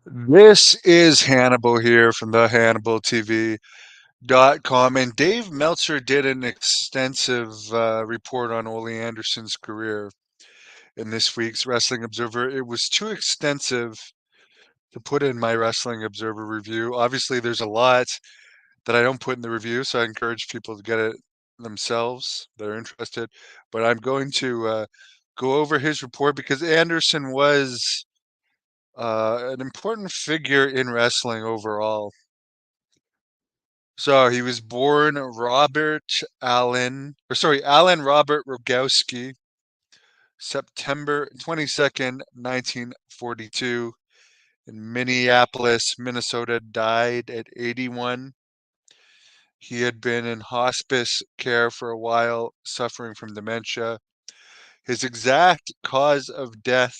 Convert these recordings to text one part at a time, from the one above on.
This is Hannibal here from the HannibalTV.com, and Dave Meltzer did an extensive report on Ole Anderson's career in this week's Wrestling Observer. It was too extensive to put in my Wrestling Observer review. Obviously, there's a lot that I don't put in the review, so I encourage people to get it themselves. They're interested, but I'm going to go over his report because Anderson was an important figure in wrestling overall. So he was born Alan Robert Rogowski, September 22nd, 1942, in Minneapolis, Minnesota, died at 81. He had been in hospice care for a while, suffering from dementia. His exact cause of death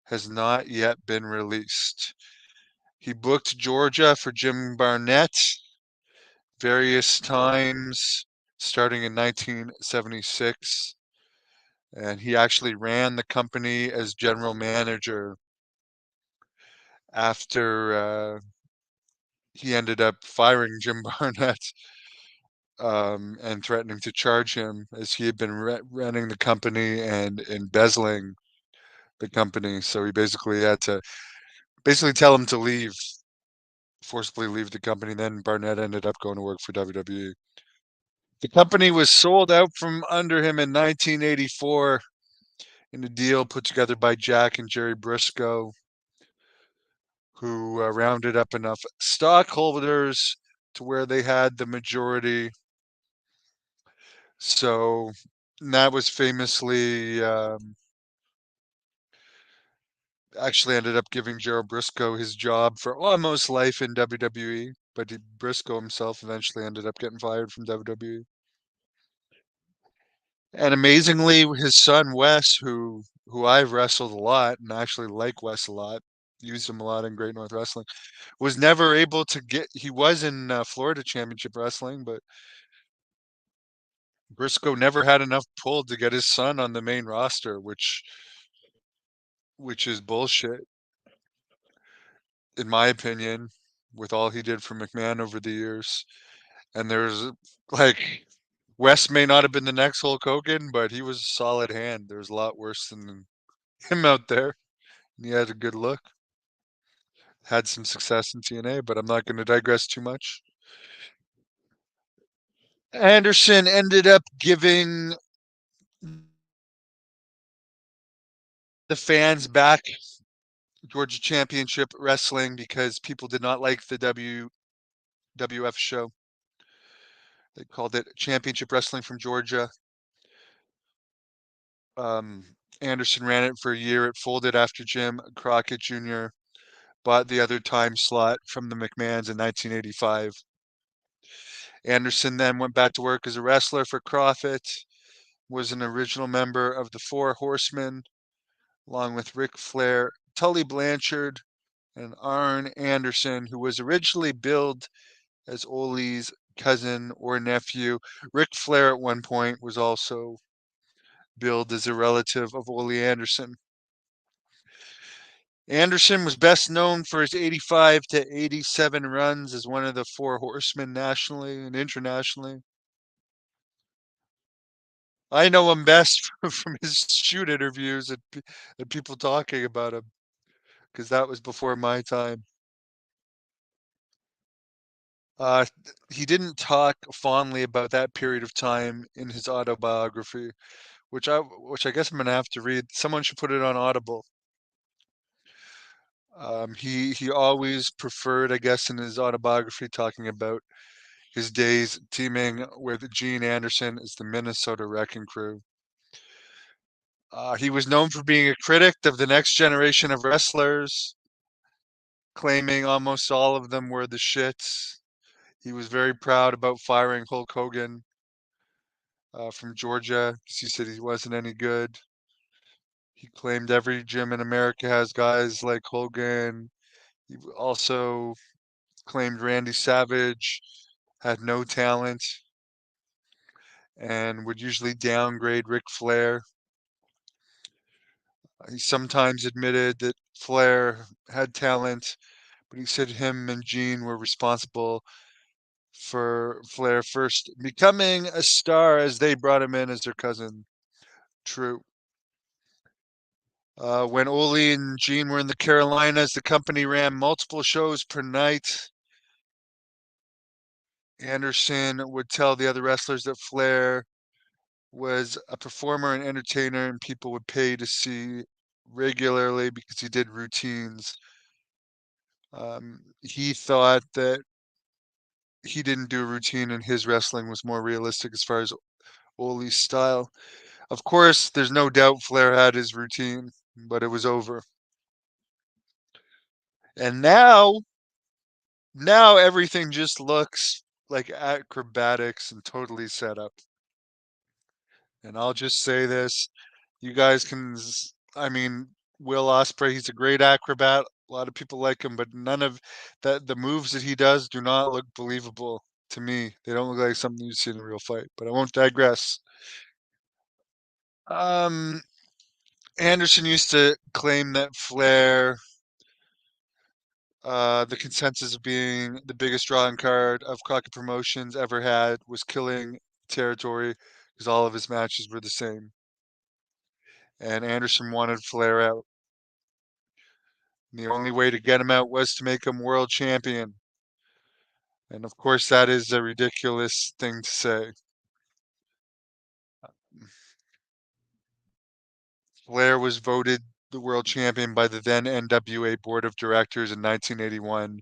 has not yet been released. He booked Georgia for Jim Barnett various times, starting in 1976. And he actually ran the company as general manager after he ended up firing Jim Barnett and threatening to charge him, as he had been running the company and embezzling the company. So he basically had to tell him to leave, forcibly leave the company. Then Barnett ended up going to work for WWE. The company was sold out from under him in 1984 in a deal put together by Jack and Jerry Briscoe, who rounded up enough stockholders to where they had the majority. So that was famously actually ended up giving Gerald Briscoe his job for almost life in WWE, but Briscoe himself eventually ended up getting fired from WWE. And amazingly, his son Wes, who I've wrestled a lot and actually like Wes a lot, used him a lot in Great North Wrestling, was never able to get. He was in Florida Championship Wrestling, but Briscoe never had enough pull to get his son on the main roster, which is bullshit, in my opinion, with all he did for McMahon over the years. And there's like Wes may not have been the next Hulk Hogan, but he was a solid hand. There's a lot worse than him out there. He had a good look, had some success in TNA, but I'm not going to digress too much. Anderson ended up giving the fans back Georgia Championship Wrestling because people did not like the WWF show. They called it Championship Wrestling from Georgia. Um, Anderson ran it for a year. It folded after Jim Crockett Jr. bought the other time slot from the McMahons in 1985. Anderson then went back to work as a wrestler for Crockett, was an original member of the Four Horsemen, along with Ric Flair, Tully Blanchard, and Arn Anderson, who was originally billed as Ole's cousin or nephew. Ric Flair at one point was also billed as a relative of Ole Anderson. Anderson was best known for his 85 to 87 runs as one of the Four Horsemen nationally and internationally. I know him best from his shoot interviews and people talking about him, because that was before my time. Uh, he didn't talk fondly about that period of time in his autobiography, which I guess I'm gonna have to read. Someone should put it on Audible. He always preferred, I guess, in his autobiography, talking about his days teaming with Gene Anderson as the Minnesota Wrecking Crew. He was known for being a critic of the next generation of wrestlers, claiming almost all of them were the shits. He was very proud about firing Hulk Hogan from Georgia because he said he wasn't any good. He claimed every gym in America has guys like Hogan. He also claimed Randy Savage had no talent and would usually downgrade Ric Flair. He sometimes admitted that Flair had talent, but he said him and Gene were responsible for Flair first becoming a star as they brought him in as their cousin. True. When Ole and Gene were in the Carolinas, the company ran multiple shows per night. Anderson would tell the other wrestlers that Flair was a performer and entertainer, and people would pay to see regularly because he did routines. He thought that he didn't do a routine and his wrestling was more realistic as far as Ole's style. Of course, there's no doubt Flair had his routine, but it was over. And now everything just looks like acrobatics and totally set up. And I'll just say this, you guys can, I mean, Will Ospreay, he's a great acrobat. A lot of people like him, but none of the moves that he does do not look believable to me. They don't look like something you see in a real fight. But I won't digress. Um, Anderson used to claim that Flair, the consensus of being the biggest drawing card of Crockett Promotions ever had, was killing territory because all of his matches were the same. And Anderson wanted Flair out. And the only way to get him out was to make him world champion. And of course, that is a ridiculous thing to say. Flair was voted the world champion by the then NWA Board of Directors in 1981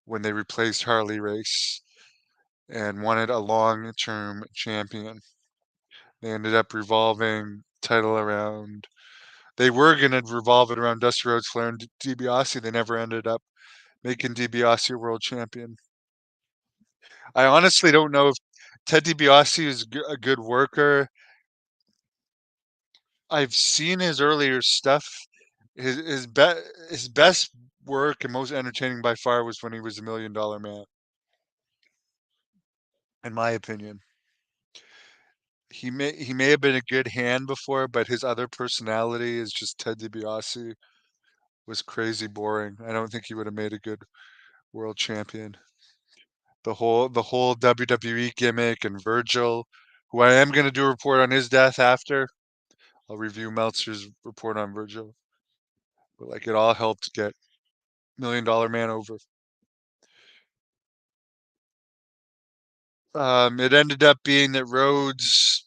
when they replaced Harley Race and wanted a long-term champion. They ended up revolving title around. They were going to revolve it around Dusty Rhodes, Flair, and DiBiase. They never ended up making DiBiase a world champion. I honestly don't know if Ted DiBiase is a good worker. I've seen his earlier stuff. His best work and most entertaining by far was when he was the $1 Million Man, in my opinion. He may have been a good hand before, but his other personality is just Ted DiBiase was crazy boring. I don't think he would have made a good world champion. The whole WWE gimmick and Virgil, who I am going to do a report on his death after. I'll review Meltzer's report on Virgil. But like it all helped get $1 Million Man over. It ended up being that Rhodes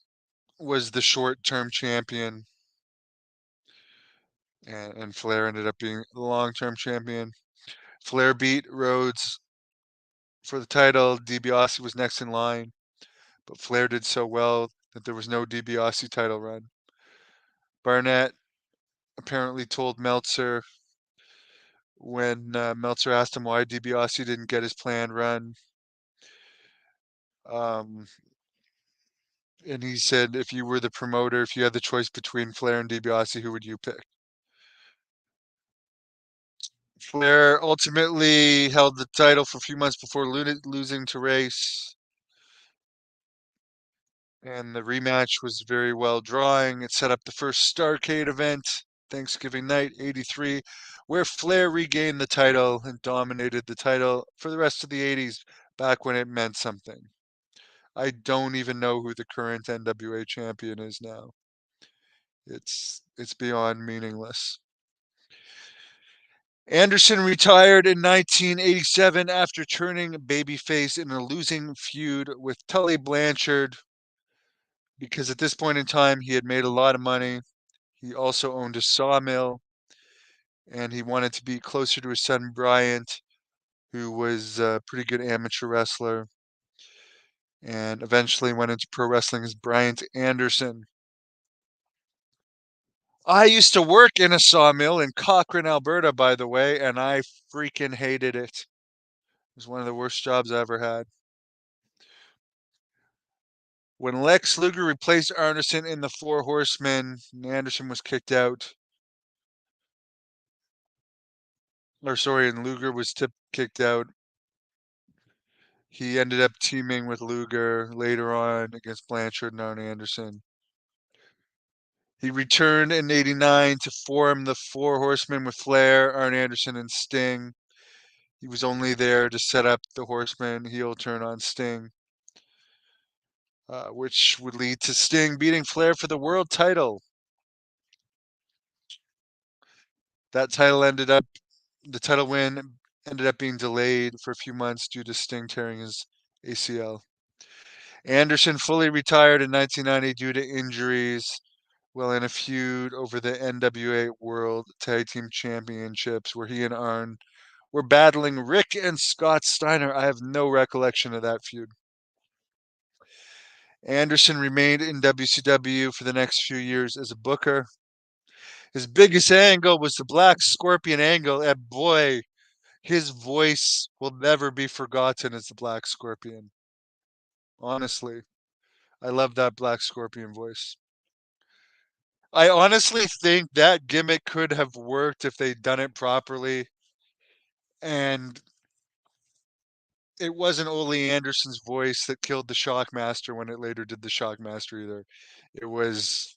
was the short-term champion, and Flair ended up being the long-term champion. Flair beat Rhodes for the title. DiBiase was next in line, but Flair did so well that there was no DiBiase title run. Barnett apparently told Meltzer when Meltzer asked him why DiBiase didn't get his planned run. Um, and he said, if you were the promoter, if you had the choice between Flair and DiBiase, who would you pick? Flair ultimately held the title for a few months before losing to Race. And the rematch was very well drawing. It set up the first Starrcade event, Thanksgiving night, 83, where Flair regained the title and dominated the title for the rest of the 80s, back when it meant something. I don't even know who the current NWA champion is now. It's beyond meaningless. Anderson retired in 1987 after turning babyface in a losing feud with Tully Blanchard because at this point in time he had made a lot of money. He also owned a sawmill and he wanted to be closer to his son Bryant, who was a pretty good amateur wrestler and eventually went into pro wrestling as Bryant Anderson. I used to work in a sawmill in Cochrane, Alberta, by the way, and I freaking hated it. It was one of the worst jobs I ever had. When Lex Luger replaced Anderson in the Four Horsemen, Anderson was kicked out. Or sorry, and Luger was kicked out. He ended up teaming with Luger later on against Blanchard and Arn Anderson. He returned in '89 to form the Four Horsemen with Flair, Arn Anderson, and Sting. He was only there to set up the Horseman heel turn on Sting, which would lead to Sting beating Flair for the world title. That title ended up, the title win ended up being delayed for a few months due to Sting tearing his ACL. Anderson fully retired in 1990 due to injuries while in a feud over the NWA World Tag Team Championships where he and Arn were battling Rick and Scott Steiner. I have no recollection of that feud. Anderson remained in WCW for the next few years as a booker. His biggest angle was the Black Scorpion angle, and boy, his voice will never be forgotten as the Black Scorpion. Honestly, I love that Black Scorpion voice. I honestly think that gimmick could have worked if they'd done it properly. And it wasn't Ole Anderson's voice that killed the Shockmaster when it later did the Shockmaster either. It was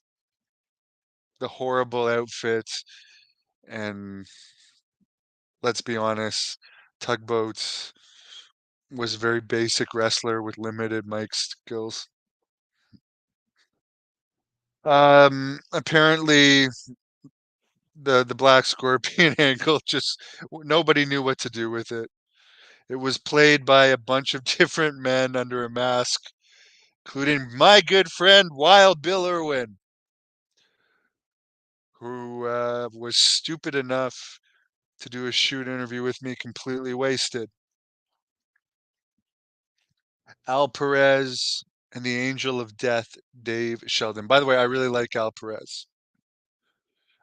the horrible outfits and let's be honest, Tugboats was a very basic wrestler with limited mic skills. Apparently the Black Scorpion angle just nobody knew what to do with it. It was played by a bunch of different men under a mask, including my good friend Wild Bill Irwin, who was stupid enough to do a shoot interview with me completely wasted. Al Perez and the Angel of Death, Dave Sheldon. By the way, I really like Al Perez.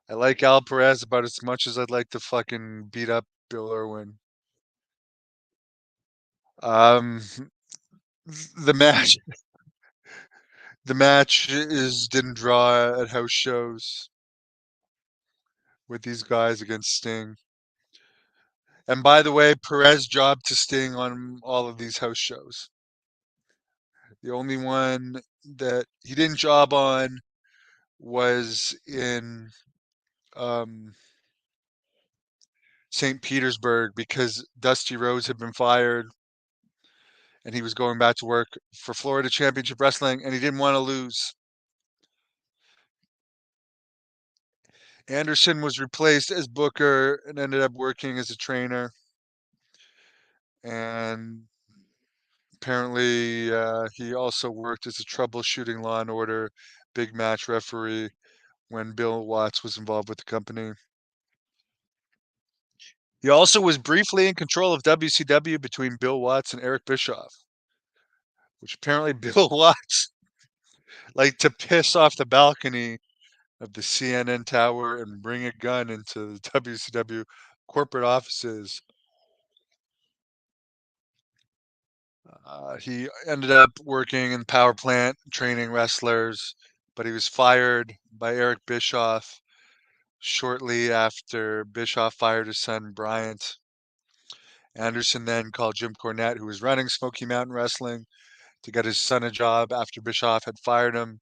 I like Al Perez about as much as I'd like to fucking beat up Bill Irwin. Um, the match, the match is didn't draw at house shows with these guys against Sting. And by the way, Perez jobbed to Sting on all of these house shows. The only one that he didn't job on was in um, St. Petersburg because Dusty Rhodes had been fired and he was going back to work for Florida Championship Wrestling and he didn't want to lose. Anderson was replaced as Booker and ended up working as a trainer. And apparently, he also worked as a troubleshooting Law and Order big match referee when Bill Watts was involved with the company. He also was briefly in control of WCW between Bill Watts and Eric Bischoff, which apparently Bill Watts liked to piss off the balcony of the CNN tower and bring a gun into the WCW corporate offices. He ended up working in the power plant, training wrestlers, but he was fired by Eric Bischoff shortly after Bischoff fired his son Bryant. Anderson then called Jim Cornette, who was running Smoky Mountain Wrestling, to get his son a job after Bischoff had fired him.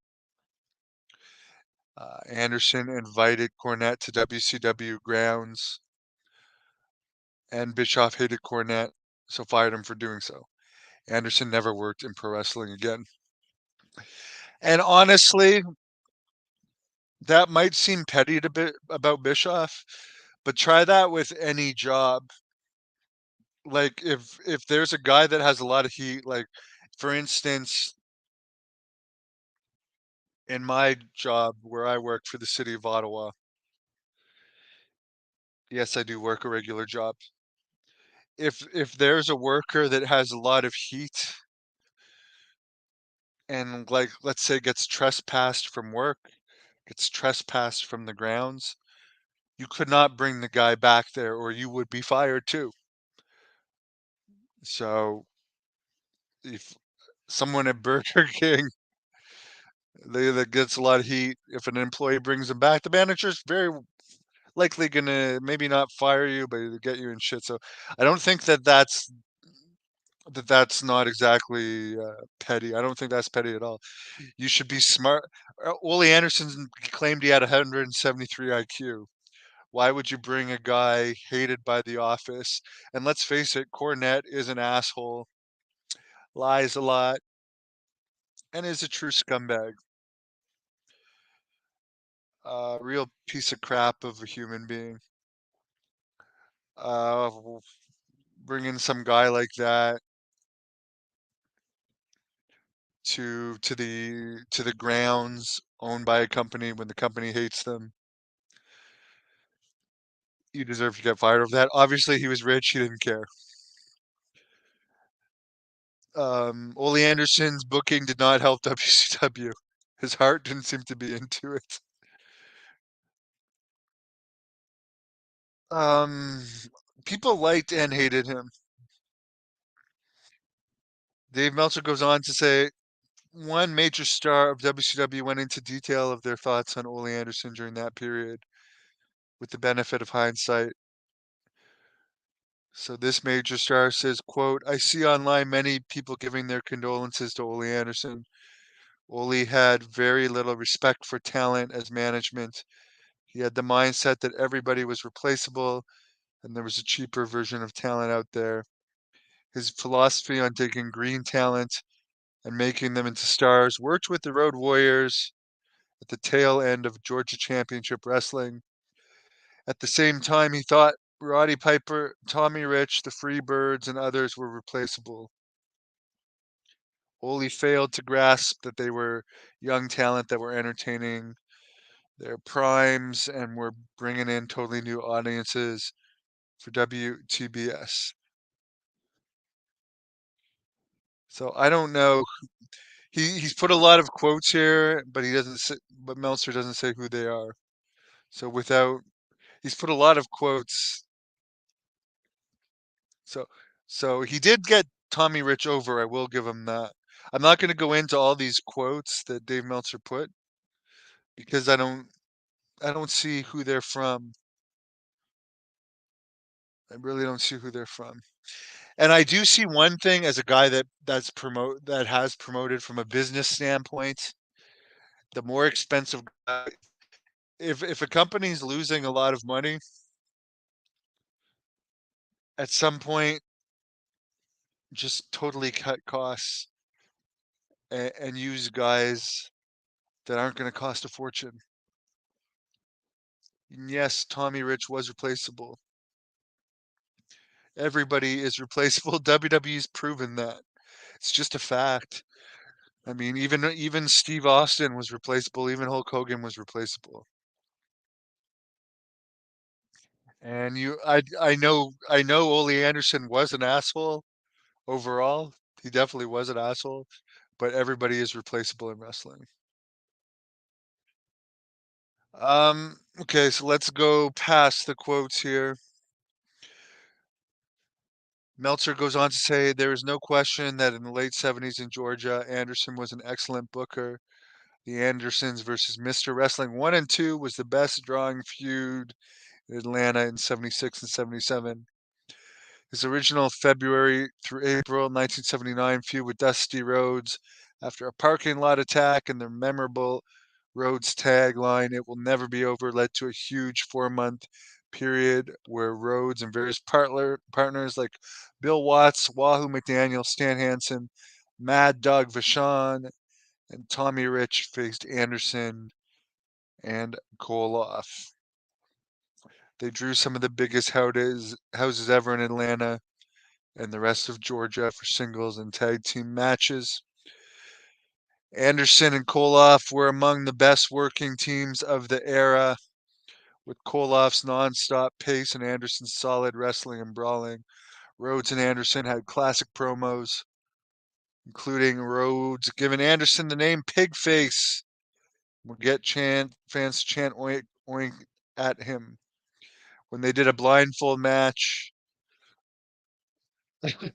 Anderson invited Cornette to WCW grounds, and Bischoff hated Cornette, so fired him for doing so. Anderson never worked in pro wrestling again. And honestly, that might seem petty to bit about Bischoff, but try that with any job. Like if there's a guy that has a lot of heat, like for instance, in my job where I work for the city of Ottawa, yes, I do work a regular job. If there's a worker that has a lot of heat and like let's say gets trespassed from work, gets trespassed from the grounds, you could not bring the guy back there or you would be fired too. So if someone at Burger King that gets a lot of heat, if an employee brings them back, the manager's very likely gonna maybe not fire you, but get you in shit. So I don't think that that's That's not exactly petty. I don't think that's petty at all. You should be smart. Ole Anderson claimed he had 173 IQ. Why would you bring a guy hated by the office? And let's face it, Cornette is an asshole, lies a lot, and is a true scumbag. A real piece of crap of a human being. Uh, Bringing some guy like that to the grounds owned by a company when the company hates them. You deserve to get fired over that. Obviously, he was rich. He didn't care. Ole Anderson's booking did not help WCW. His heart didn't seem to be into it. Um, People liked and hated him. Dave Meltzer goes on to say, one major star of WCW went into detail of their thoughts on Ole Anderson during that period with the benefit of hindsight. So this major star says, quote, I see online many people giving their condolences to Ole Anderson. Ole had very little respect for talent as management. He had the mindset that everybody was replaceable and there was a cheaper version of talent out there. His philosophy on taking green talent and making them into stars worked with the Road Warriors at the tail end of Georgia Championship Wrestling. At the same time, he thought Roddy Piper, Tommy Rich, the Freebirds, and others were replaceable. Ole failed to grasp that they were young talent that were entertaining their primes and were bringing in totally new audiences for WTBS. So I don't know. He's put a lot of quotes here, but he doesn't. But Meltzer doesn't say who they are. So without, he's put a lot of quotes. So so he did get Tommy Rich over. I will give him that. I'm not going to go into all these quotes that Dave Meltzer put because I don't see who they're from. I really don't see who they're from. And I do see one thing as a guy that has promoted from a business standpoint. The more expensive guy, if a company's losing a lot of money, at some point, just totally cut costs and use guys that aren't going to cost a fortune. And yes, Tommy Rich was replaceable. Everybody is replaceable. WWE's proven that. It's just a fact. I mean, even Steve Austin was replaceable. Even Hulk Hogan was replaceable. And I know Ole Anderson was an asshole overall. He definitely was an asshole, but everybody is replaceable in wrestling. Okay, so let's go past the quotes here. Meltzer goes on to say there is no question that in the late 70s in Georgia, Anderson was an excellent booker. The Andersons versus Mr. Wrestling 1 and 2 was the best drawing feud in Atlanta in 76 and 77. His original February through April 1979 feud with Dusty Rhodes after a parking lot attack and the memorable Rhodes tagline, "It will never be over," led to a huge 4-month period where Rhodes and various partners like Bill Watts, Wahoo McDaniel, Stan Hansen, Mad Dog Vachon, and Tommy Rich faced Anderson and Koloff. They drew some of the biggest houses ever in Atlanta and the rest of Georgia for singles and tag team matches. Anderson and Koloff were among the best working teams of the era, with Koloff's nonstop pace and Anderson's solid wrestling and brawling. Rhodes and Anderson had classic promos, including Rhodes giving Anderson the name Pigface. Would get fans chant oink oink at him. When they did a blindfold match,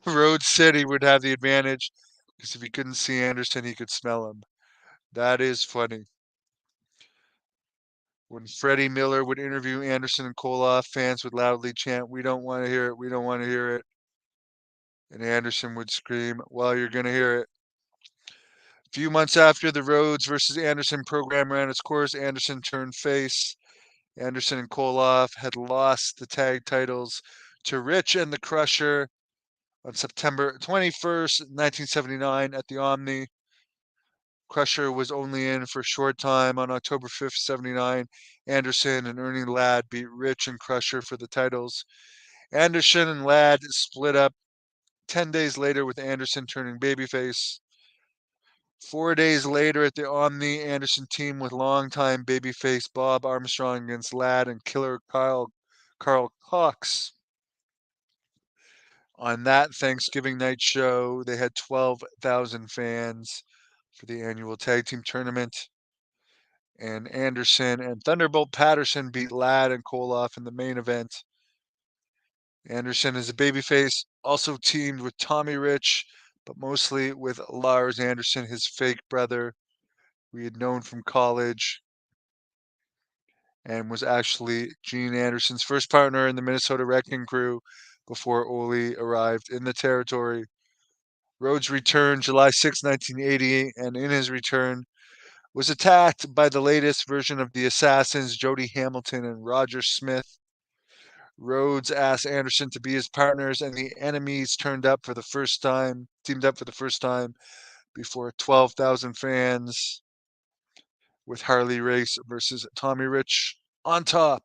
Rhodes said he would have the advantage because if he couldn't see Anderson, he could smell him. That is funny. When Freddie Miller would interview Anderson and Koloff, fans would loudly chant, "We don't want to hear it. We don't want to hear it." And Anderson would scream, "Well, you're going to hear it." A few months after the Rhodes versus Anderson program ran its course, Anderson turned face. Anderson and Koloff had lost the tag titles to Rich and the Crusher on September 21st, 1979 at the Omni. Crusher was only in for a short time. On October 5th, 79, Anderson and Ernie Ladd beat Rich and Crusher for the titles. Anderson and Ladd split up 10 days later with Anderson turning babyface. 4 days later at the Omni, Anderson teamed with longtime babyface Bob Armstrong against Ladd and killer Carl Cox. On that Thanksgiving night show, they had 12,000 fans for the annual tag team tournament. And Anderson and Thunderbolt Patterson beat Ladd and Koloff in the main event. Anderson as a babyface also teamed with Tommy Rich, but mostly with Lars Anderson, his fake brother, we had known from college, and was actually Gene Anderson's first partner in the Minnesota Wrecking Crew before Ole arrived in the territory. Rhodes returned July 6, 1980, and in his return was attacked by the latest version of the Assassins, Jody Hamilton and Roger Smith. Rhodes asked Anderson to be his partners, and the enemies teamed up for the first time before 12,000 fans, with Harley Race versus Tommy Rich on top.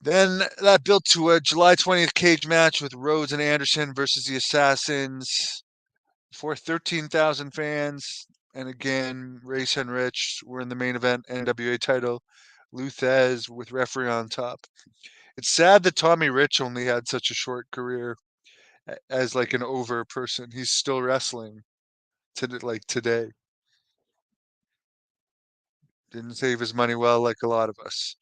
Then that built to a July 20th cage match with Rhodes and Anderson versus the Assassins for 13,000 fans. And again, Race and Rich were in the main event NWA title. Luthez with referee on top. It's sad that Tommy Rich only had such a short career as like an over person. He's still wrestling today. Didn't save his money well like a lot of us.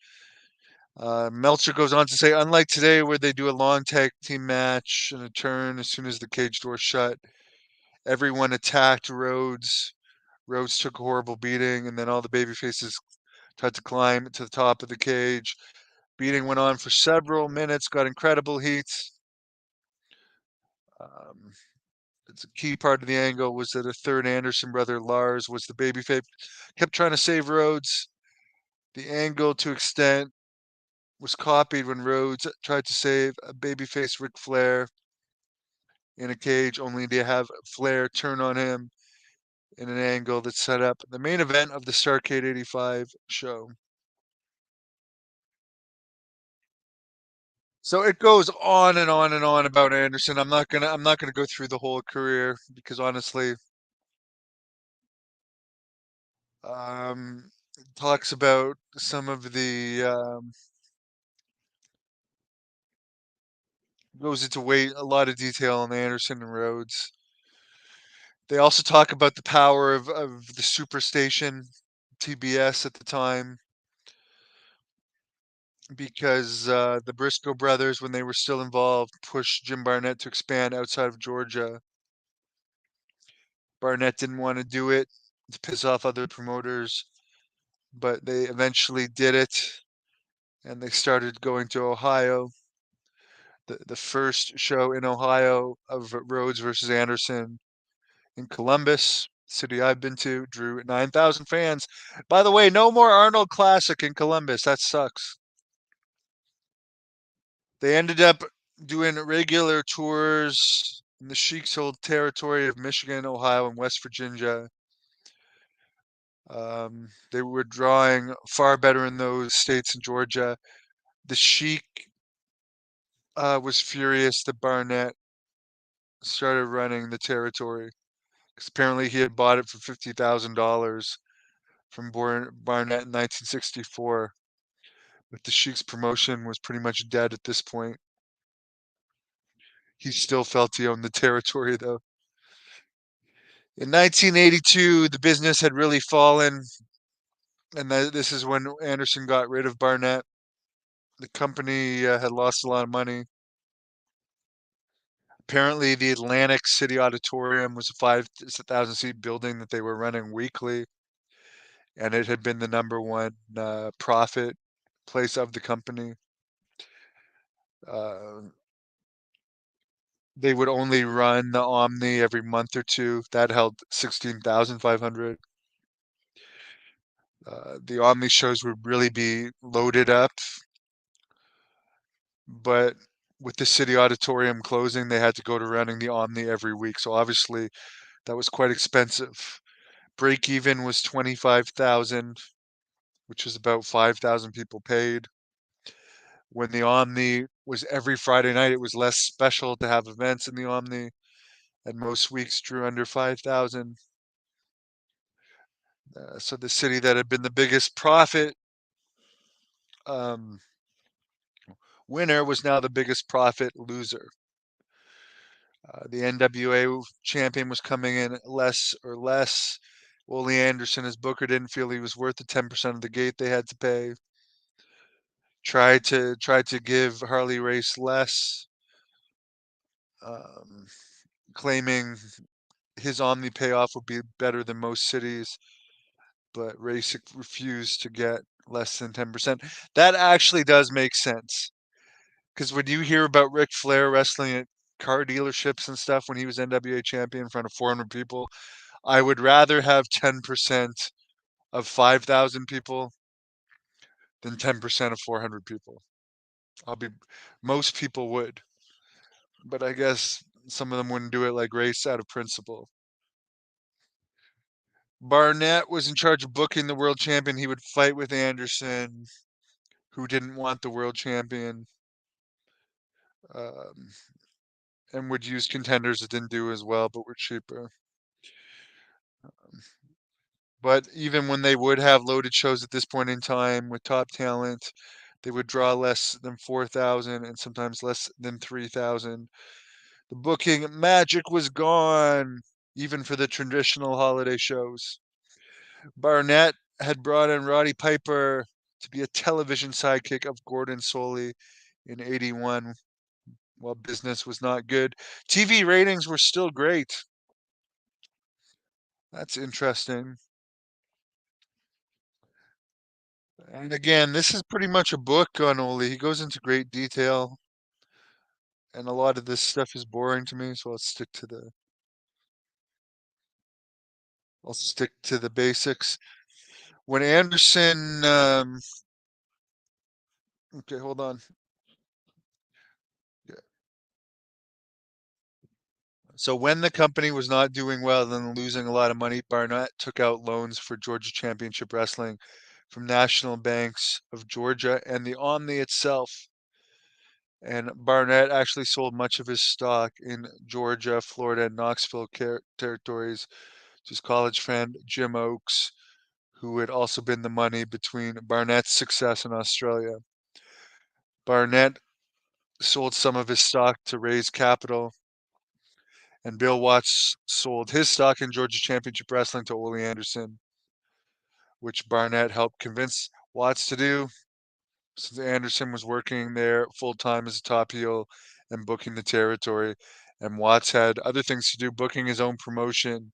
Meltzer goes on to say, unlike today where they do a long tag team match and a turn as soon as the cage door shut, everyone attacked Rhodes. Rhodes took a horrible beating, and then all the babyfaces tried to climb to the top of the cage. Beating went on for several minutes, got incredible heat. It's a key part of the angle was that a third Anderson brother, Lars, was the babyface. Kept trying to save Rhodes. The angle to extent was copied when Rhodes tried to save a babyface Ric Flair in a cage, only to have Flair turn on him in an angle that set up the main event of the Starrcade 85 show. So it goes on and on and on about Anderson. I'm not gonna go through the whole career because honestly, it talks about some of the goes into a lot of detail on Anderson and Rhodes. They also talk about the power of the Superstation, TBS at the time, because the Briscoe brothers, when they were still involved, pushed Jim Barnett to expand outside of Georgia. Barnett didn't want to do it to piss off other promoters, but they eventually did it, and they started going to Ohio. The first show in Ohio of Rhodes versus Anderson in Columbus, city I've been to, drew 9,000 fans. By the way, no more Arnold Classic in Columbus. That sucks. They ended up doing regular tours in the Sheik's old territory of Michigan, Ohio, and West Virginia. They were drawing far better in those states in Georgia. The Sheik was furious that Barnett started running the territory because apparently he had bought it for $50,000 from Barnett in 1964. But the Sheik's promotion was pretty much dead at this point. He still felt he owned the territory, though. In 1982, the business had really fallen, and this is when Anderson got rid of Barnett. The company had lost a lot of money. Apparently, the Atlantic City Auditorium was a 5,000 seat building that they were running weekly, and it had been the number one profit place of the company. Uh, They would only run the Omni every month or two. That held 16,500. The Omni shows would really be loaded up, but with the city auditorium closing, they had to go to running the Omni every week. So obviously, that was quite expensive. Break even was 25,000, which is about 5,000 people paid. When the Omni was every Friday night, it was less special to have events in the Omni, and most weeks drew under 5,000. So the city that had been the biggest profit um, winner was now the biggest profit loser. The NWA champion was coming in less or less. Ole Anderson, as Booker, didn't feel he was worth the 10% of the gate they had to pay. Tried to give Harley Race less, um, claiming his Omni payoff would be better than most cities, but Race refused to get less than 10%. That actually does make sense. Because when you hear about Ric Flair wrestling at car dealerships and stuff when he was NWA champion in front of 400 people, I would rather have 10% of 5,000 people than 10% of 400 people. I'll be, most people would, but I guess some of them wouldn't do it like Race out of principle. Barnett was in charge of booking the world champion. He would fight with Anderson, who didn't want the world champion, um, and would use contenders that didn't do as well but were cheaper. But even when they would have loaded shows at this point in time with top talent, they would draw less than 4,000 and sometimes less than 3,000. The booking magic was gone, even for the traditional holiday shows. Barnett had brought in Roddy Piper to be a television sidekick of Gordon Soley in 81 while business was not good. TV ratings were still great. That's interesting. And again, this is pretty much a book on Ole. He goes into great detail, and a lot of this stuff is boring to me, so I'll stick to the basics. When Anderson, okay, hold on. Yeah. So when the company was not doing well and losing a lot of money, Barnett took out loans for Georgia Championship Wrestling from National Banks of Georgia and the Omni itself. And Barnett actually sold much of his stock in Georgia, Florida, and Knoxville territories to his college friend Jim Oakes, who had also been the money between Barnett's success in Australia. Barnett sold some of his stock to raise capital, and Bill Watts sold his stock in Georgia Championship Wrestling to Ole Anderson, which Barnett helped convince Watts to do, since Anderson was working there full time as a top heel and booking the territory, and Watts had other things to do, booking his own promotion,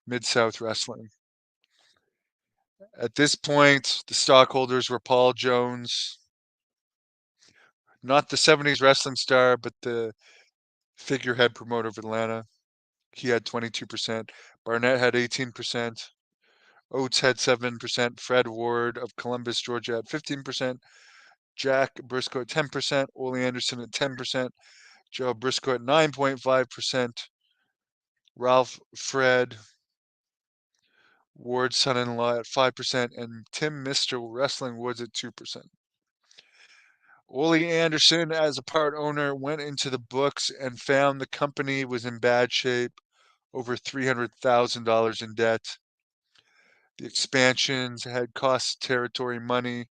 Mid South Wrestling. At this point, the stockholders were Paul Jones, not the 70s wrestling star, but the figurehead promoter of Atlanta. He had 22%. Barnett had 18%. Oates had 7%. Fred Ward of Columbus, Georgia had 15%. Jack Briscoe at 10%. Ole Anderson at 10%. Joe Briscoe at 9.5%. Ralph Fred Ward's son-in-law at 5%. And Tim Mr. Wrestling Woods at 2%. Ole Anderson, as a part owner, went into the books and found the company was in bad shape, over $300,000 in debt. The expansions had cost territory money,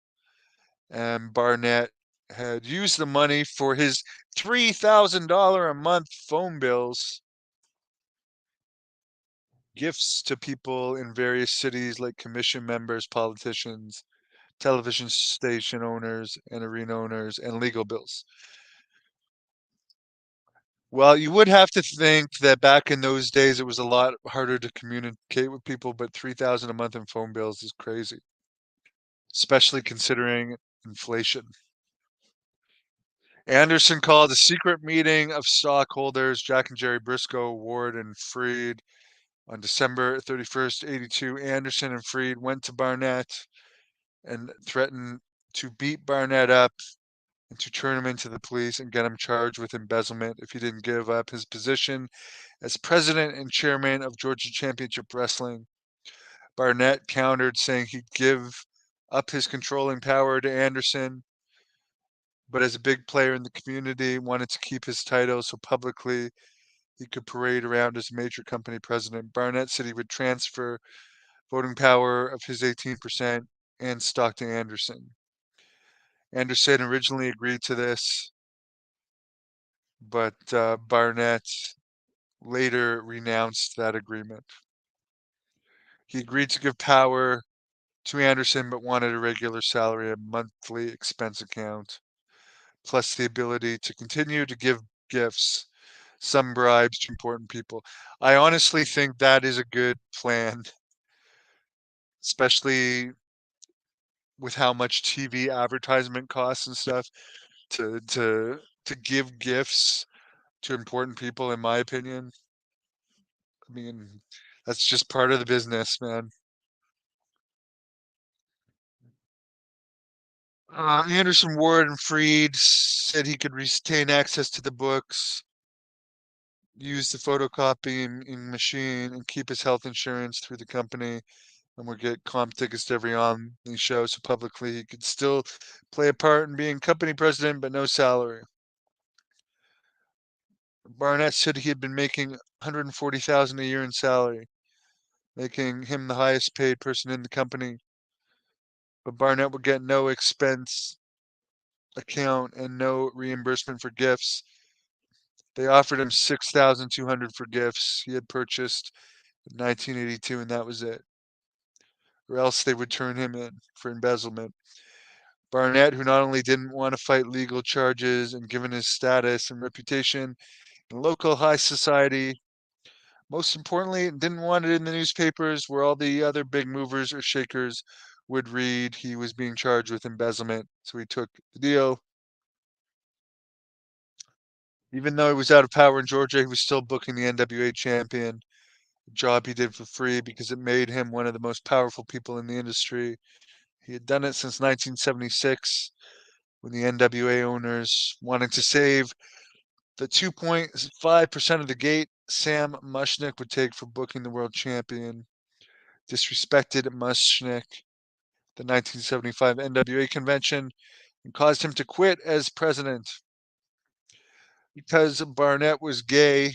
and Barnett had used the money for his $3,000 a month phone bills, gifts to people in various cities like commission members, politicians, television station owners, and arena owners, and legal bills. Well, you would have to think that back in those days it was a lot harder to communicate with people, but 3,000 a month in phone bills is crazy, especially considering inflation. Anderson called a secret meeting of stockholders, Jack and Jerry Briscoe, Ward, and Freed. On December 31st, 82, Anderson and Freed went to Barnett and threatened to beat Barnett up and to turn him into the police and get him charged with embezzlement if he didn't give up his position as president and chairman of Georgia Championship Wrestling. Barnett countered, saying he'd give up his controlling power to Anderson, but as a big player in the community, wanted to keep his title so publicly he could parade around as major company president. Barnett said he would transfer voting power of his 18% and stock to Anderson. Anderson originally agreed to this, but Barnett later renounced that agreement. He agreed to give power to Anderson, but wanted a regular salary and monthly expense account, plus the ability to continue to give gifts, some bribes to important people. I honestly think that is a good plan, especially with how much TV advertisement costs and stuff to give gifts to important people, in my opinion. I mean, that's just part of the business, man. Anderson, Ward, and Freed said he could retain access to the books, use the photocopying machine, and keep his health insurance through the company, and would get comp tickets to every on these shows. So publicly, he could still play a part in being company president, but no salary. Barnett said he had been making $140,000 a year in salary, making him the highest paid person in the company. But Barnett would get no expense account and no reimbursement for gifts. They offered him $6,200 for gifts he had purchased in 1982, and that was it. Or else they would turn him in for embezzlement. Barnett, who not only didn't want to fight legal charges and given his status and reputation in local high society, most importantly, didn't want it in the newspapers where all the other big movers or shakers would read he was being charged with embezzlement. So he took the deal. Even though he was out of power in Georgia, he was still booking the NWA champion, a job he did for free because it made him one of the most powerful people in the industry. He had done it since 1976 when the NWA owners wanted to save the 2.5% of the gate Sam Mushnick would take for booking the world champion. Disrespected Mushnick, the 1975 NWA convention, and caused him to quit as president. Because Barnett was gay,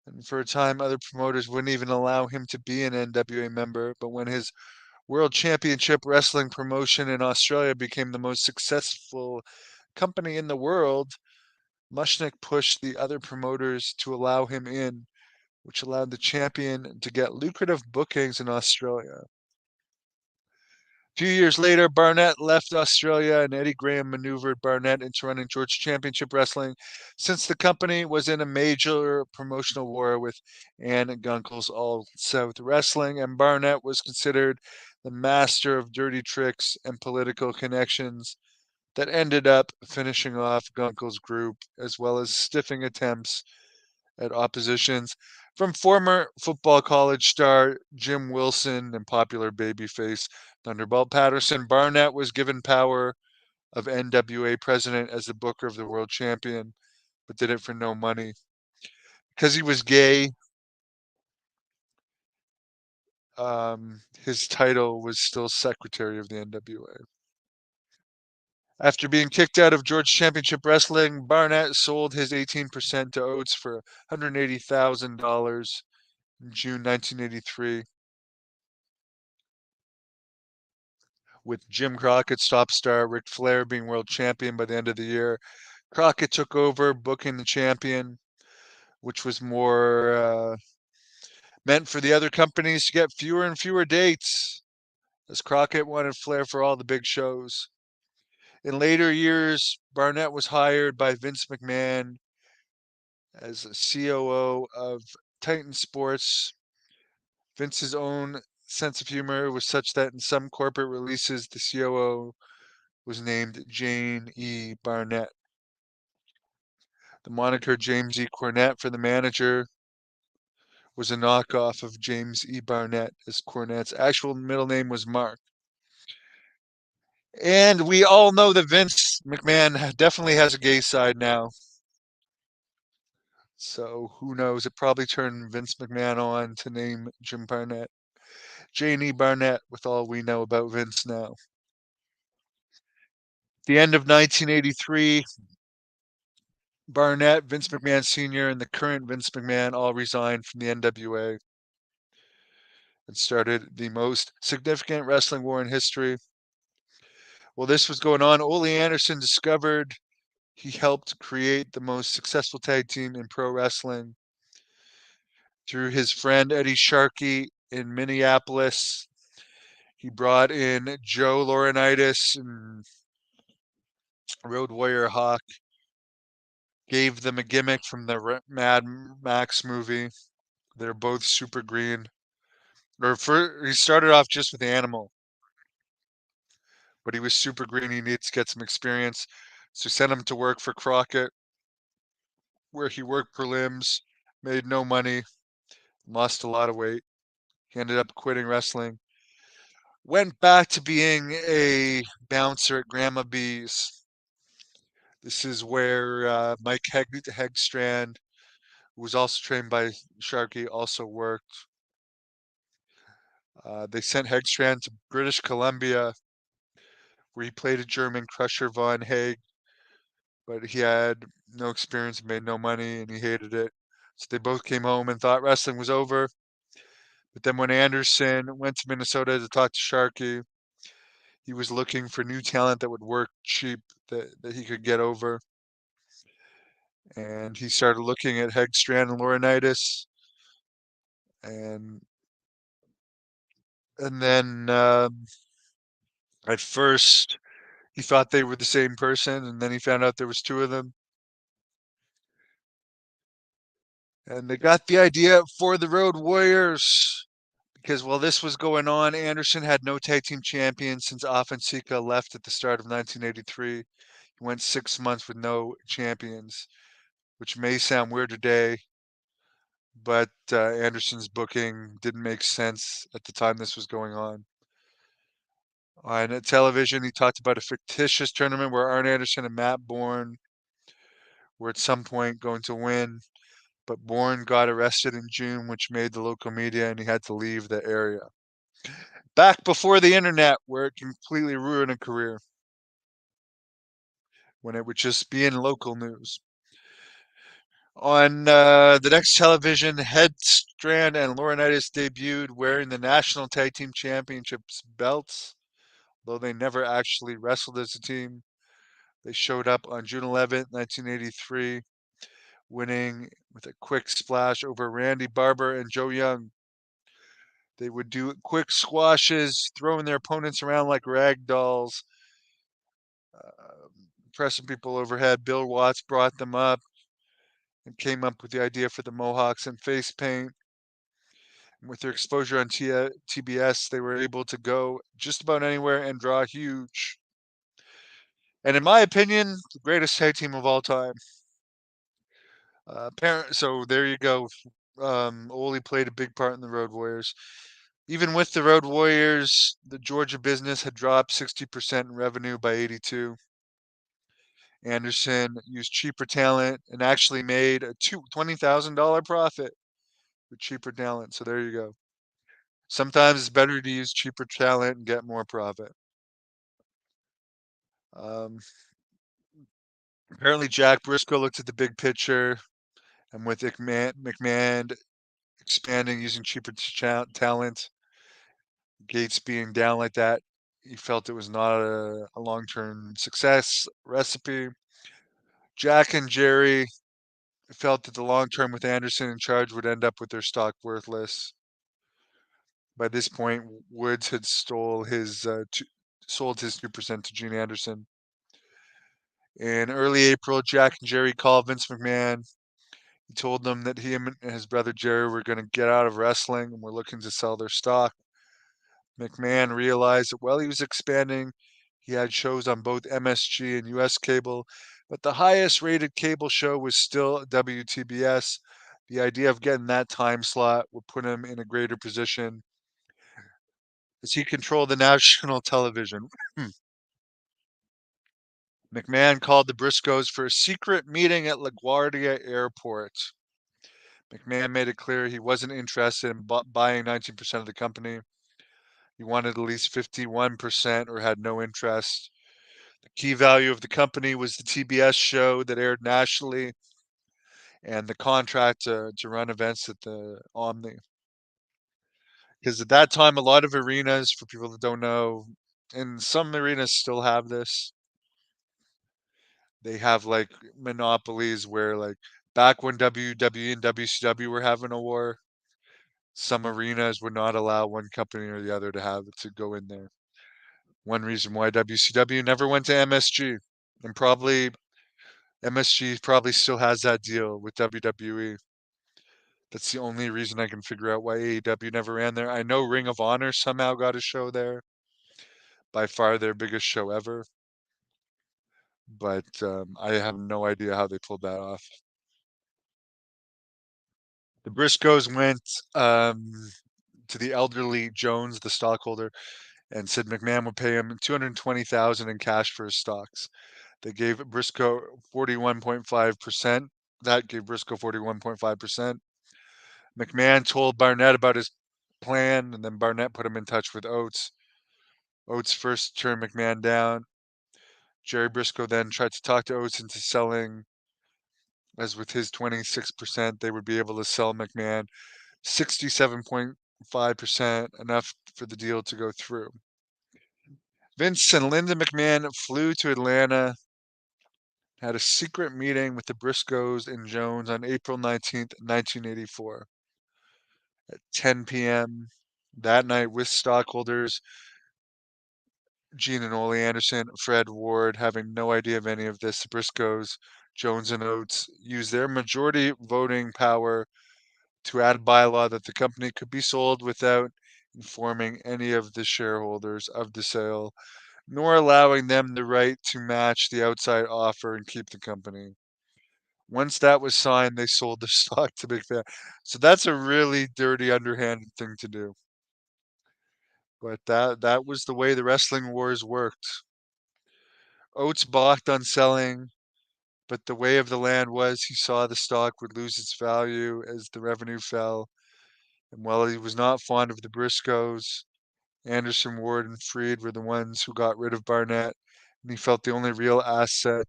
and for a time other promoters wouldn't even allow him to be an NWA member, but when his World Championship Wrestling promotion in Australia became the most successful company in the world, Mushnick pushed the other promoters to allow him in, which allowed the champion to get lucrative bookings in Australia. A few years later, Barnett left Australia and Eddie Graham maneuvered Barnett into running Georgia Championship Wrestling since the company was in a major promotional war with Ann Gunkel's All South Wrestling, and Barnett was considered the master of dirty tricks and political connections that ended up finishing off Gunkel's group, as well as stiffing attempts at oppositions from former football college star Jim Wilson and popular babyface Thunderbolt Patterson. Barnett was given power of NWA president as the booker of the world champion, but did it for no money. Because he was gay, his title was still secretary of the NWA. After being kicked out of Georgia Championship Wrestling, Barnett sold his 18% to Oates for $180,000 in June 1983. With Jim Crockett's top star Ric Flair being world champion by the end of the year, Crockett took over booking the champion, which was more meant for the other companies to get fewer and fewer dates, as Crockett wanted Flair for all the big shows. In later years, Barnett was hired by Vince McMahon as a COO of Titan Sports. Vince's own sense of humor was such that in some corporate releases, the COO was named Jane E. Barnett. The moniker James E. Cornette for the manager was a knockoff of James E. Barnett, as Cornette's actual middle name was Mark. And we all know that Vince McMahon definitely has a gay side now. So who knows? It probably turned Vince McMahon on to name Jim Barnett. Jane E. Barnett, with all we know about Vince now. The end of 1983, Barnett, Vince McMahon Sr., and the current Vince McMahon all resigned from the NWA and started the most significant wrestling war in history. While this was going on, Ole Anderson discovered he helped create the most successful tag team in pro wrestling through his friend Eddie Sharkey in Minneapolis. He brought in Joe Laurinaitis and Road Warrior Hawk, gave them a gimmick from the Mad Max movie. They're both super green. He started off just with Animal, but he was super green. He needs to get some experience. So sent him to work for Crockett, where he worked for limbs, made no money, lost a lot of weight. He ended up quitting wrestling. Went back to being a bouncer at Grandma B's. This is where Mike Hegstrand, who was also trained by Sharkey, also worked. They sent Hegstrand to British Columbia, where he played a German Crusher von Haig, but he had no experience, made no money, and he hated it. So they both came home and thought wrestling was over. But then when Anderson went to Minnesota to talk to Sharkey, he was looking for new talent that would work cheap, that he could get over. And he started looking at Hegstrand and Laurinaitis, and then at first he thought they were the same person, and then he found out there was two of them. And they got the idea for the Road Warriors because while this was going on, Anderson had no tag team champion since Offensica left at the start of 1983. He went 6 months with no champions, which may sound weird today, but Anderson's booking didn't make sense at the time this was going on. On television, he talked about a fictitious tournament where Arn Anderson and Matt Bourne were at some point going to win, but Bourne got arrested in June, which made the local media, and he had to leave the area. Back before the internet, where it completely ruined a career, when it would just be in local news. On the next television, Hegstrand and Laurinaitis debuted wearing the National Tag Team Championships belts, though they never actually wrestled as a team. They showed up on June 11th, 1983, winning with a quick splash over Randy Barber and Joe Young. They would do quick squashes, throwing their opponents around like rag dolls, pressing people overhead. Bill Watts brought them up and came up with the idea for the Mohawks and face paint. And with their exposure on TBS, they were able to go just about anywhere and draw huge. And in my opinion, the greatest tag team of all time. So there you go. Ole played a big part in the Road Warriors. Even with the Road Warriors, the Georgia business had dropped 60% in revenue by 82. Anderson used cheaper talent and actually made a $20,000 profit with cheaper talent. So there you go. Sometimes it's better to use cheaper talent and get more profit. Um, Apparently, Jack Briscoe looked at the big picture, and with McMahon expanding using cheaper talent, Gates being down like that, he felt it was not a long-term success recipe. Jack and Jerry felt that the long term with Anderson in charge would end up with their stock worthless. By this point, Woods had sold his 2% to Gene Anderson. In early April, Jack and Jerry called Vince McMahon. He told them that he and his brother Jerry were going to get out of wrestling and were looking to sell their stock. McMahon realized that while he was expanding, He had shows on both MSG and US cable, but the highest rated cable show was still WTBS. The idea of getting that time slot would put him in a greater position as he controlled the national television. McMahon called the Briscoes for a secret meeting at LaGuardia Airport. McMahon made it clear he wasn't interested in buying 19% of the company. He wanted at least 51% or had no interest. The key value of the company was the TBS show that aired nationally and the contract to run events at the Omni. Because at that time, a lot of arenas, for people that don't know, and some arenas still have this, they have like monopolies where, like, back when WWE and WCW were having a war, some arenas would not allow one company or the other to go in there. One reason why WCW never went to MSG, and probably MSG probably still has that deal with WWE. That's the only reason I can figure out why AEW never ran there. I know Ring of Honor somehow got a show there, by far their biggest show ever, but I have no idea how they pulled that off. The Briscoes went to the elderly Jones, the stockholder, and said McMahon would pay him 220,000 in cash for his stocks. They gave Briscoe 41.5%. That gave Briscoe 41.5%. McMahon told Barnett about his plan, and then Barnett put him in touch with Oates. Oates first turned McMahon down. Jerry Briscoe then tried to talk to Oates into selling, as with his 26%, they would be able to sell McMahon 67.5%, enough for the deal to go through. Vince and Linda McMahon flew to Atlanta, had a secret meeting with the Briscoes and Jones on April 19th, 1984 at 10 p.m. that night with stockholders Gene and Ole Anderson, Fred Ward, having no idea of any of this. The Briscoes, Jones, and Oates used their majority voting power to add a bylaw that the company could be sold without informing any of the shareholders of the sale, nor allowing them the right to match the outside offer and keep the company. Once that was signed, they sold their stock to Big Fan. So that's a really dirty, underhanded thing to do. But that was the way the wrestling wars worked. Oates balked on selling, but the way of the land was he saw the stock would lose its value as the revenue fell. And while he was not fond of the Briscoes, Anderson, Ward, and Freed were the ones who got rid of Barnett, and he felt the only real asset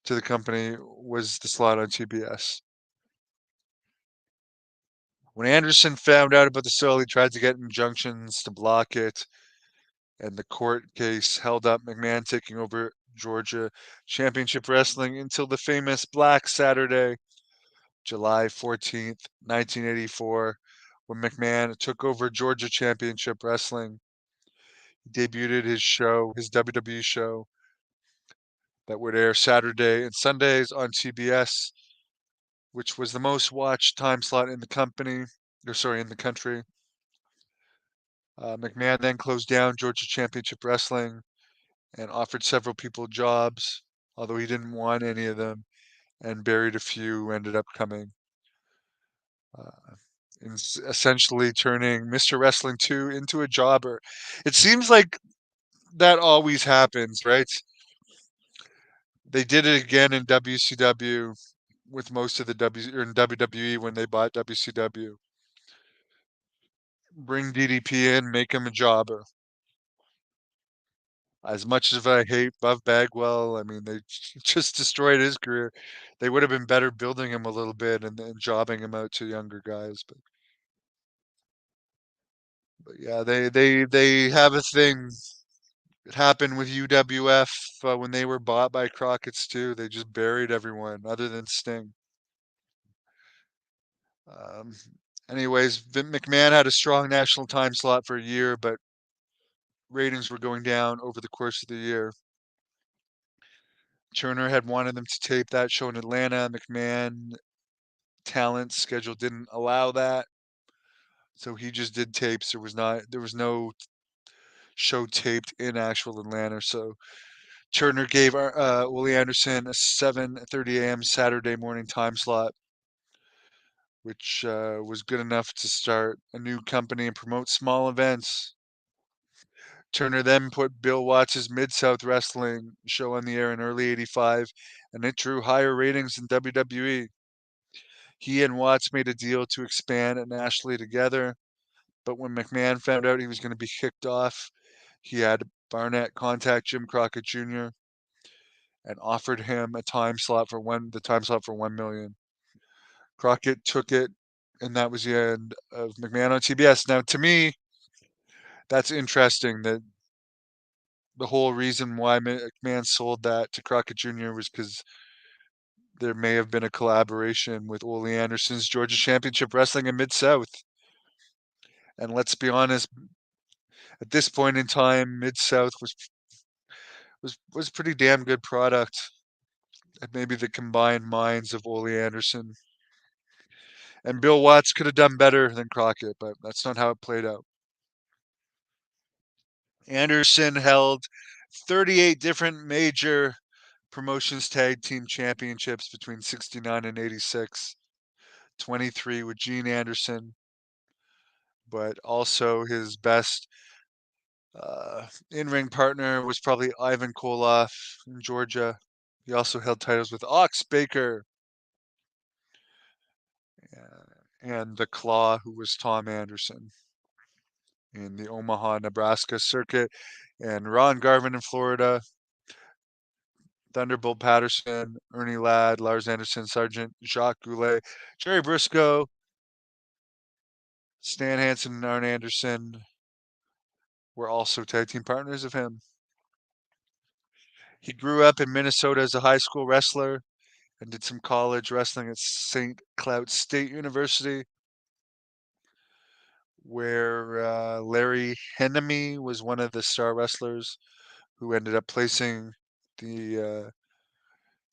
to the company was the slot on TBS. When Anderson found out about the sale, he tried to get injunctions to block it, and the court case held up McMahon taking over Georgia Championship Wrestling until the famous Black Saturday, July 14th, 1984, when McMahon took over Georgia Championship Wrestling. He debuted his WWE show that would air Saturday and Sundays on CBS, which was the most watched time slot in the in the country. McMahon then closed down Georgia Championship Wrestling and offered several people jobs, although he didn't want any of them, and buried a few who ended up coming. Uh, Essentially turning Mr. Wrestling 2 into a jobber. It seems like that always happens, right? They did it again in WCW with most of the or in WWE when they bought WCW. Bring DDP in, make him a jobber. As much as I hate Buff Bagwell, I mean, they just destroyed his career. They would have been better building him a little bit and then jobbing him out to younger guys. But yeah, they have a thing. It happened with UWF when they were bought by Crockett's too. They just buried everyone other than Sting. Um, Anyways, Vince McMahon had a strong national time slot for a year, but ratings were going down over the course of the year. Turner had wanted them to tape that show in Atlanta. McMahon talent schedule didn't allow that, so he just did tapes. There was no show taped in actual Atlanta. So Turner gave Ole Anderson a 7:30 a.m. Saturday morning time slot, which was good enough to start a new company and promote small events. Turner then put Bill Watts' Mid-South Wrestling show on the air in early '85, and it drew higher ratings than WWE. He and Watts made a deal to expand it nationally together, but when McMahon found out he was going to be kicked off, he had Barnett contact Jim Crockett Jr. and offered him the time slot for 1 million. Crockett took it, and that was the end of McMahon on TBS. Now, to me, that's interesting that the whole reason why McMahon sold that to Crockett Jr. was because there may have been a collaboration with Ole Anderson's Georgia Championship Wrestling in Mid-South. And let's be honest, at this point in time, Mid-South was a pretty damn good product. And maybe the combined minds of Ole Anderson and Bill Watts could have done better than Crockett, but that's not how it played out. Anderson held 38 different major promotions tag team championships between 69 and 86, 23 with Gene Anderson, but also his best in-ring partner was probably Ivan Koloff in Georgia. He also held titles with Ox Baker and the Claw, who was Tom Anderson in the Omaha, Nebraska circuit, and Ron Garvin in Florida, Thunderbolt Patterson, Ernie Ladd, Lars Anderson, Sergeant Jacques Goulet, Jerry Briscoe, Stan Hansen, and Arn Anderson were also tag team partners of him. He grew up in Minnesota as a high school wrestler and did some college wrestling at St. Cloud State University, where Larry Hennemy was one of the star wrestlers who ended up placing the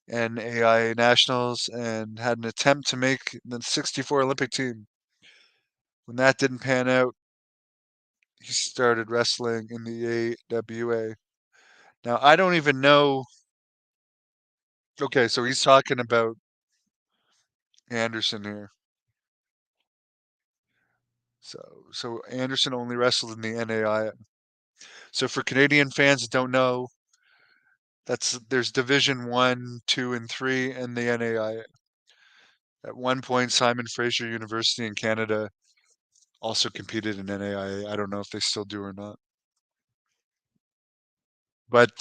NAIA Nationals and had an attempt to make the '64 Olympic team. When that didn't pan out, he started wrestling in the AWA. Now, I don't even know. Okay, so he's talking about Anderson here. So Anderson only wrestled in the NAIA. So for Canadian fans that don't know, there's Division 1, 2, and 3 and the NAIA. At one point, Simon Fraser University in Canada also competed in NAIA. I don't know if they still do or not. But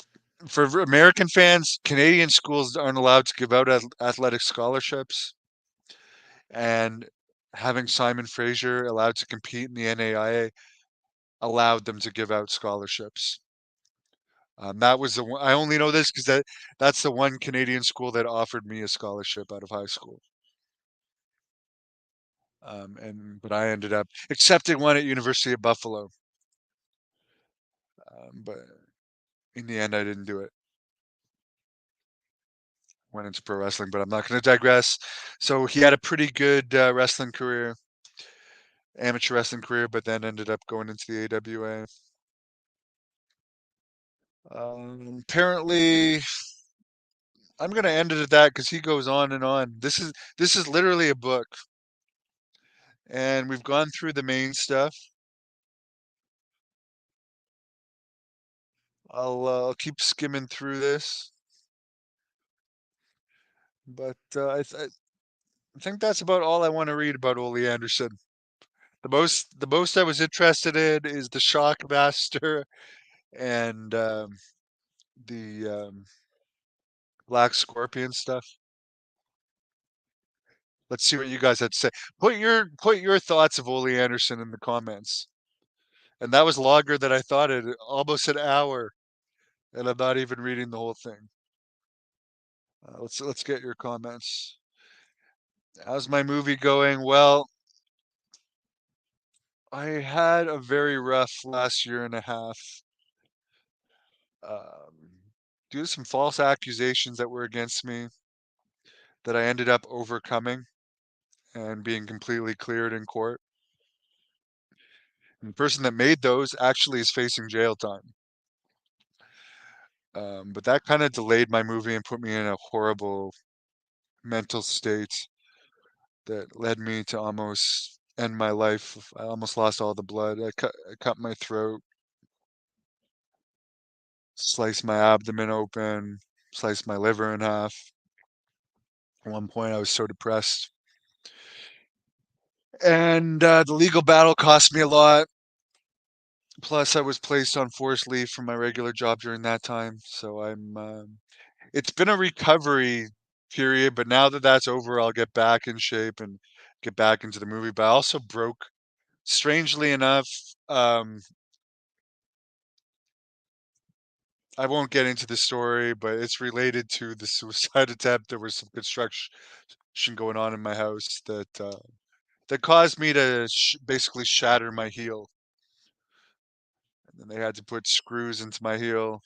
for American fans, Canadian schools aren't allowed to give out athletic scholarships, and having Simon Fraser allowed to compete in the NAIA allowed them to give out scholarships. That was the one. I only know this because that's the one Canadian school that offered me a scholarship out of high school. But I ended up accepting one at University of Buffalo. But in the end, I didn't do it. Went into pro wrestling, but I'm not going to digress. So he had a pretty good wrestling career, amateur wrestling career, but then ended up going into the AWA. Apparently, I'm going to end it at that because he goes on and on. This is literally a book, and we've gone through the main stuff. I'll keep skimming through this, but I think that's about all I want to read about Ole Anderson. The most I was interested in is the Shockmaster and the Black Scorpion stuff. Let's see what you guys had to say. Put your thoughts of Ole Anderson in the comments. And that was longer than I thought it. Almost an hour, and I'm not even reading the whole thing. Let's get your comments. How's my movie going? Well, I had a very rough last year and a half. Due to some false accusations that were against me that I ended up overcoming and being completely cleared in court. And the person that made those actually is facing jail time. But that kind of delayed my movie and put me in a horrible mental state that led me to almost end my life. I almost lost all the blood. I cut my throat, sliced my abdomen open, sliced my liver in half. At one point, I was so depressed. And the legal battle cost me a lot. Plus, I was placed on forced leave from my regular job during that time. So it's been a recovery period, but now that that's over, I'll get back in shape and get back into the movie. But I also broke, strangely enough, um, I won't get into the story, but it's related to the suicide attempt. There was some construction going on in my house that caused me to basically shatter my heel. And then they had to put screws into my heel,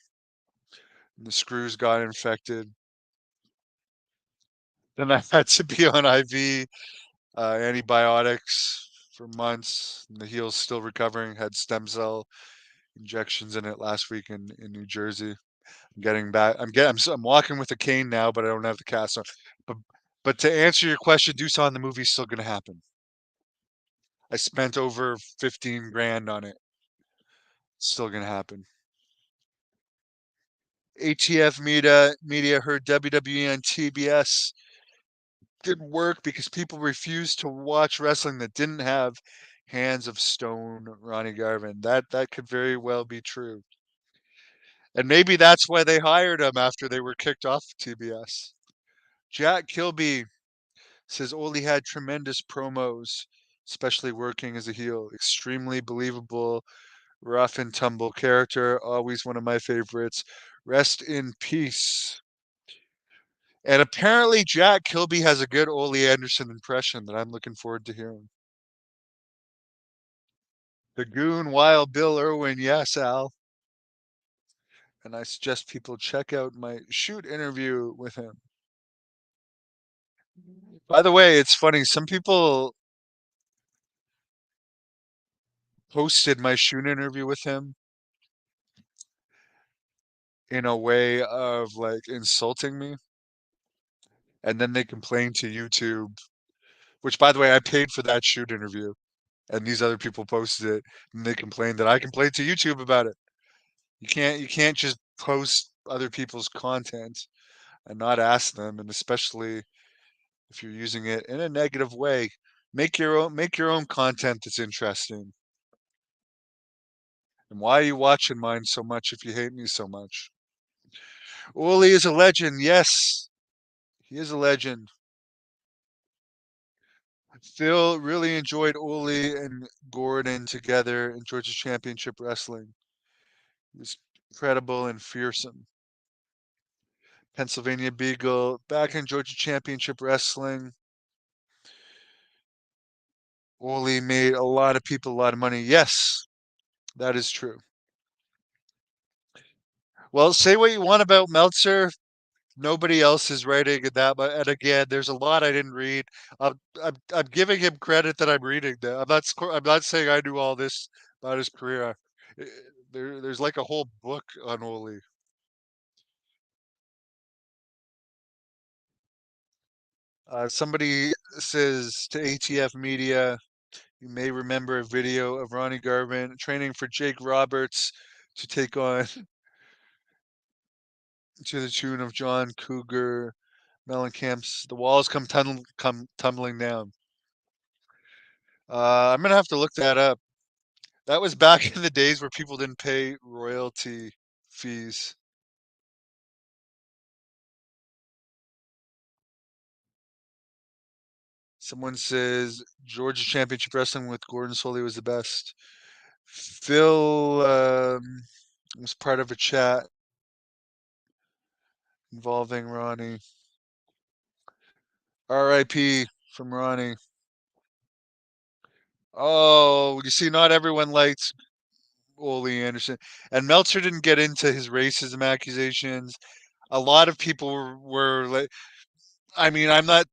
and the screws got infected. Then I had to be on IV antibiotics for months. And the heel's still recovering. Had stem cell injections in it last week in New Jersey. I'm getting back. I'm walking with a cane now, but I don't have the cast on. But but to answer your question, Doosan, the movie's still gonna happen. I spent over 15 grand on it. It's still gonna happen. ATF media heard WWE on TBS didn't work because people refused to watch wrestling that didn't have hands of stone Ronnie Garvin. That could very well be true. And maybe that's why they hired him after they were kicked off TBS. Jack Kilby says Ole had tremendous promos, especially working as a heel. Extremely believable, rough and tumble character. Always one of my favorites. Rest in peace. And apparently Jack Kilby has a good Ole Anderson impression that I'm looking forward to hearing. The Goon, Wild Bill Irwin, yes, Al. And I suggest people check out my shoot interview with him. By the way, it's funny. Some people posted my shoot interview with him in a way of like insulting me. And then they complained to YouTube, which by the way, I paid for that shoot interview. And these other people posted it and they complained that I complained to YouTube about it. You can't just post other people's content and not ask them, and especially if you're using it in a negative way. Make your own content that's interesting. And why are you watching mine so much if you hate me so much? Ole is a legend. Yes, he is a legend. Phil really enjoyed Ole and Gordon together in Georgia Championship Wrestling. It was incredible and fearsome. Pennsylvania Beagle back in Georgia Championship Wrestling. Ole made a lot of people a lot of money. Yes, that is true. Well, say what you want about Meltzer. Nobody else is writing it that much. And again, there's a lot I didn't read. I'm giving him credit that I'm reading that. I'm not saying I knew all this about his career. Eh, there's like a whole book on Ole. Somebody says to ATF Media, you may remember a video of Ronnie Garvin training for Jake Roberts to take on to the tune of John Cougar Mellencamp's "The Walls Come Tumbling Down." I'm gonna have to look that up. That was back in the days where people didn't pay royalty fees. Someone says Georgia Championship Wrestling with Gordon Soley was the best. Phil was part of a chat involving Ronnie. R.I.P. from Ronnie. Oh, you see, not everyone liked Ole Anderson, and Meltzer didn't get into his racism accusations. A lot of people were like, I mean, I'm not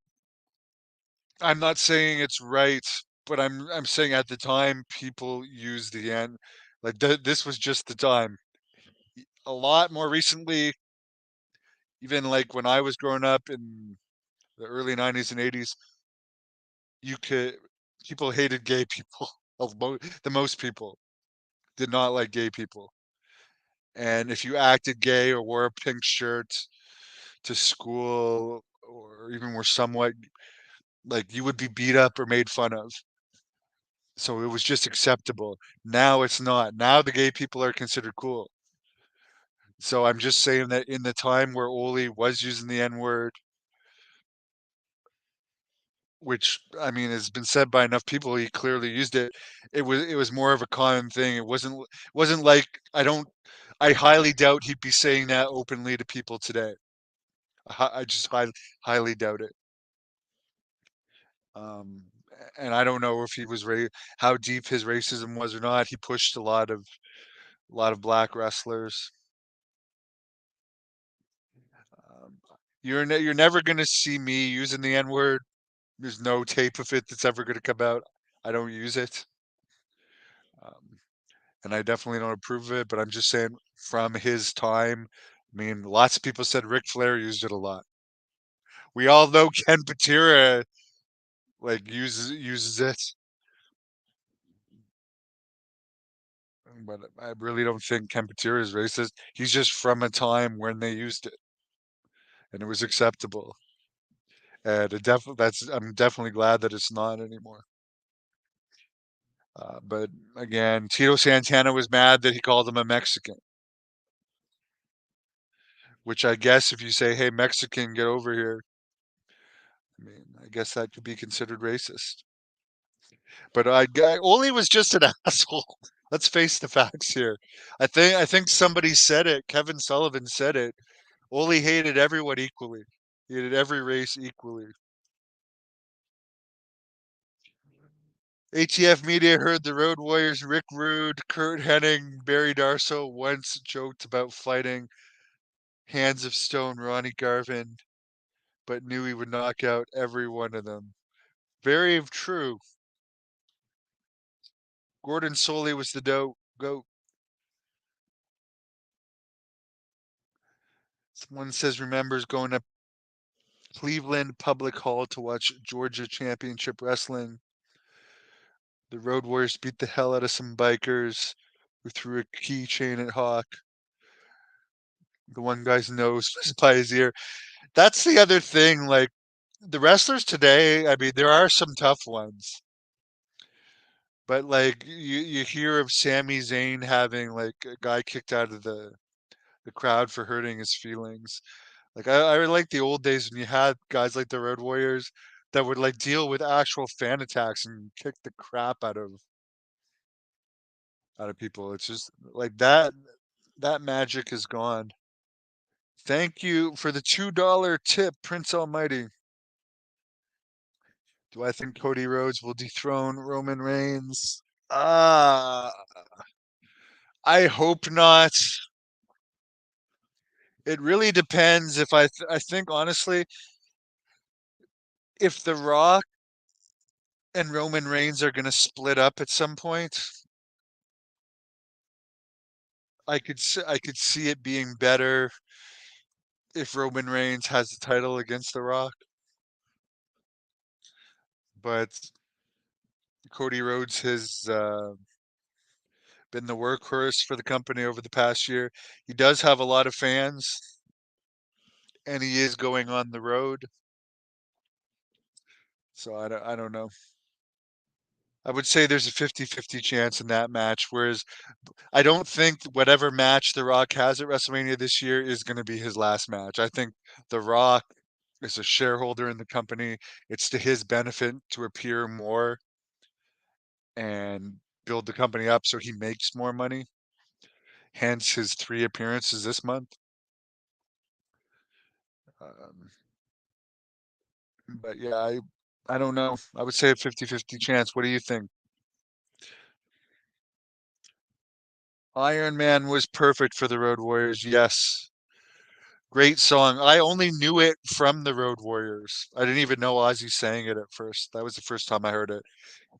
saying it's right, but I'm saying at the time people used the N, like this was just the time. A lot more recently, even like when I was growing up in the early 90s and 80s, you could people hated gay people. The most people did not like gay people. And if you acted gay or wore a pink shirt to school or even were somewhat like you would be beat up or made fun of. So it was just acceptable. Now it's not. Now the gay people are considered cool. So I'm just saying that in the time where Ole was using the N word, which I mean has been said by enough people, he clearly used it. It was more of a common thing. It wasn't like I highly doubt he'd be saying that openly to people today. I just highly doubt it. Um, and I don't know if he was how deep his racism was or not. He pushed a lot of black wrestlers. Um, you're never gonna see me using the N word. There's no tape of it that's ever gonna come out. I don't use it, um, and I definitely don't approve of it. But I'm just saying from his time. I mean, lots of people said Ric Flair used it a lot. We all know Ken Patera like uses it, but I really don't think Ken Patera is racist. He's just from a time when they used it and it was acceptable. And I'm definitely glad that it's not anymore. But again, Tito Santana was mad that he called him a Mexican, which I guess if you say, "Hey, Mexican, get over here," I mean, I guess that could be considered racist. But Ole was just an asshole. Let's face the facts here. I think somebody said it. Kevin Sullivan said it. Ole hated everyone equally. He hated every race equally. ATF media heard the Road Warriors Rick Rude, Kurt Hennig, Barry Darsow once joked about fighting Hands of Stone Ronnie Garvin, but knew he would knock out every one of them. Very true. Gordon Soley was the goat. Someone says remembers going to Cleveland Public Hall to watch Georgia Championship Wrestling. The Road Warriors beat the hell out of some bikers who threw a keychain at Hawk. The one guy's nose was by his ear. That's the other thing. Like the wrestlers today, I mean, there are some tough ones, but like you hear of Sami Zayn having like a guy kicked out of the crowd for hurting his feelings. Like I like the old days when you had guys like the Road Warriors that would like deal with actual fan attacks and kick the crap out of people. It's just like that magic is gone. Thank you for the $2 tip, Prince Almighty. Do I think Cody Rhodes will dethrone Roman Reigns? I hope not. It really depends if I think honestly, if The Rock and Roman Reigns are going to split up at some point, I could see it being better if Roman Reigns has the title against The Rock, but Cody Rhodes has been the workhorse for the company over the past year. He does have a lot of fans, and he is going on the road. So I don't know. I would say there's a 50-50 chance in that match, whereas I don't think whatever match The Rock has at WrestleMania this year is going to be his last match. I think The Rock is a shareholder in the company. It's to his benefit to appear more and build the company up so he makes more money. Hence his 3 appearances this month. Um, but yeah, I don't know. I would say a 50-50 chance. What do you think? Iron Man was perfect for the Road Warriors. Yes. Great song. I only knew it from the Road Warriors. I didn't even know Ozzy sang it at first. That was the first time I heard it.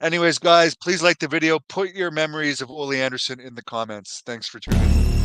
Anyways, guys, please like the video. Put your memories of Ole Anderson in the comments. Thanks for tuning in.